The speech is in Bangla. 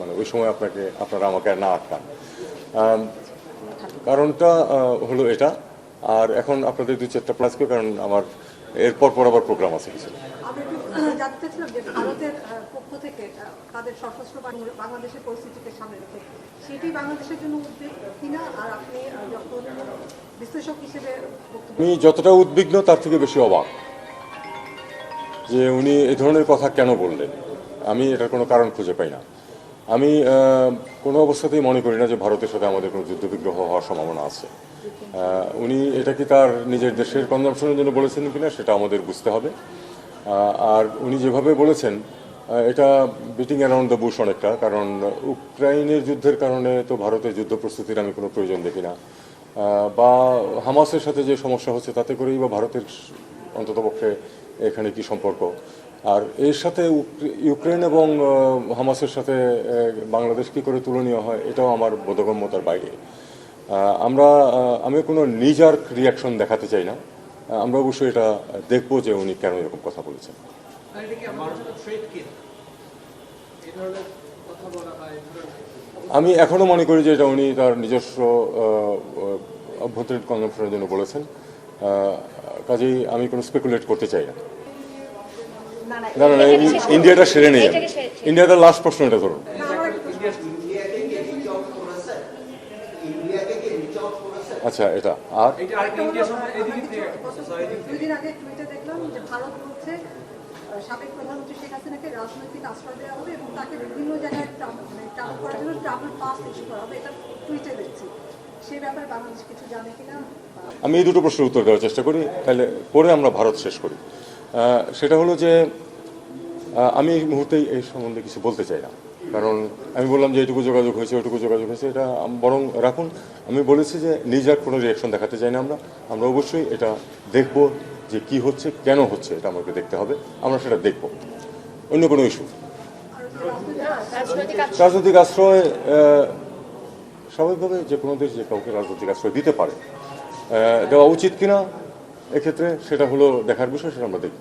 মানে ওই সময় আপনারা আমাকে আর না আটকান। কারণটা হলো এটা। আর এখন আপনাদের 2-4টা প্লাস করে, কারণ আমার এরপর আবার প্রোগ্রাম আছে কিছু। আমি একটু জানতে চাচ্ছিলাম যে ভারতের পক্ষ থেকে তাদের সশস্ত্র বাহিনী বাংলাদেশের পরিস্থিতিকে সামনে রেখে সেটি বাংলাদেশের জন্য উদ্বেগ কিনা, আর আপনি যখন বিশ্লেষক হিসেবে আমি যতটা উদ্বিগ্ন তার থেকে বেশি অবাক যে উনি এ ধরনের কথা কেন বললেন। আমি এটার কোনো কারণ খুঁজে পাই না। আমি কোনো অবস্থাতেই মনে করি না যে ভারতের সাথে আমাদের কোনো যুদ্ধবিগ্রহ হওয়ার সম্ভাবনা আছে। উনি এটা কি তার নিজের দেশের কনজামশনের জন্য বলেছেন কিনা সেটা আমাদের বুঝতে হবে। আর উনি যেভাবে বলেছেন এটা বিটিং অ্যারাউন্ড দ্য বুশ অনেকটা, কারণ ইউক্রাইনের যুদ্ধের কারণে তো ভারতের যুদ্ধ প্রস্তুতির আমি কোনো প্রয়োজন দেখি না, বা হামাসের সাথে যে সমস্যা হচ্ছে তাতে করেই বা ভারতের অন্ততপক্ষে এখানে কি সম্পর্ক। আর এর সাথে ইউক্রেন এবং হামাসের সাথে বাংলাদেশ কী করে তুলনীয় হয় এটাও আমার বোধগম্যতার বাইরে। আমি কোনো নিজার রিয়াকশন দেখাতে চাই না। আমরা অবশ্যই এটা দেখবো যে উনি কেন এরকম কথা বলেছেন। আমি এখনো মনে করি যে এটা উনি তার নিজস্ব অভ্যন্তরীণ কনজাম্পশনের জন্য বলেছেন। কাজেই আমি কোনো স্পেকুলেট করতে চাই না। না না, ইন্ডিয়াটা সেরে নেই। ইন্ডিয়াটার লাস্ট প্রশ্ন এটা ধরুন। আচ্ছা, এটা আর দুদিন আগে টুইটে দেখলাম যে ভারত বলছে সাবেক প্রধানমন্ত্রী শেখ হাসিনাকে রাজনৈতিক আশ্রয় দেওয়া হবে এবং তাকে বিভিন্ন জায়গায় ট্রাভেল করার জন্য ট্রাভেল পাস ইস্যু করা হবে। এটা টুইটে দেখছি, সেই ব্যাপারে বাংলাদেশ কিছু জানে কিনা? আমি এই দুটো প্রশ্নের উত্তর দেওয়ার চেষ্টা করি, তাহলে পরে আমরা ভারত শেষ করি। সেটা হলো যে আমি এই মুহূর্তেই এই সম্বন্ধে কিছু বলতে চাই না, কারণ আমি বললাম যে এইটুকু যোগাযোগ হয়েছে ওইটুকু যোগাযোগ হয়েছে, এটা বরং রাখুন। আমি বলেছি যে নিজের কোনো রিয়াকশন দেখাতে চাই না। আমরা অবশ্যই এটা দেখব যে কি হচ্ছে, কেন হচ্ছে, এটা আমাকে দেখতে হবে। আমরা সেটা দেখব। অন্য কোনো ইস্যু, রাজনৈতিক আশ্রয় স্বাভাবিকভাবে যে কোনো দেশ যে কাউকে রাজনৈতিক আশ্রয় দিতে পারে, দেওয়া উচিত কিনা এক্ষেত্রে সেটা হলো দেখার বিষয়, সেটা আমরা দেখব।